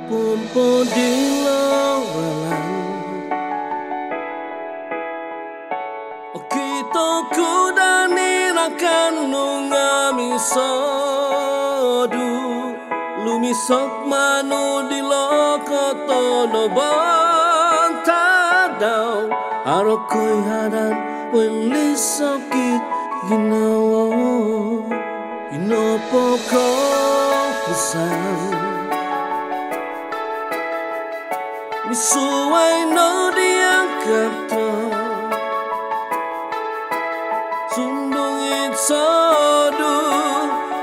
pun dilawalan kita kudani akan nungami sodu lumisok manu di lokoto no bantadaw arokoy hadan pelisokit ginawa inopoko pusan misuway no diangkat sundungit sodu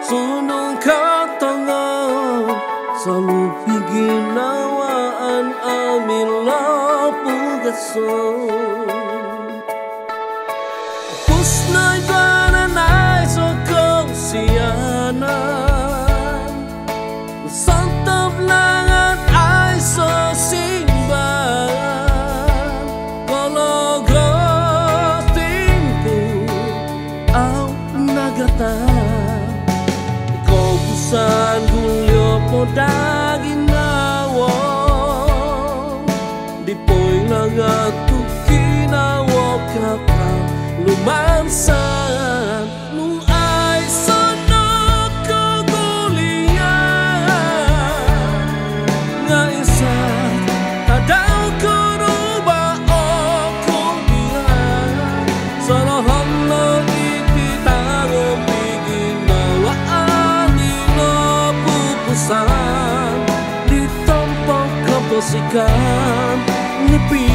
sundung katangan selalu piginawaan amila pugason pusnay bananay sokong siyanan santap langan ay so simbahan kalau grostingku au nagata ikaw busan gulyo po daginawo di po'y nagatukinawak kapal lumansan nung ay sunod kagulian nga isa tadaw ko ruba o kumbihan sa lahat na ititangong piginawaan di napupusan di tampang kaposikan ngipi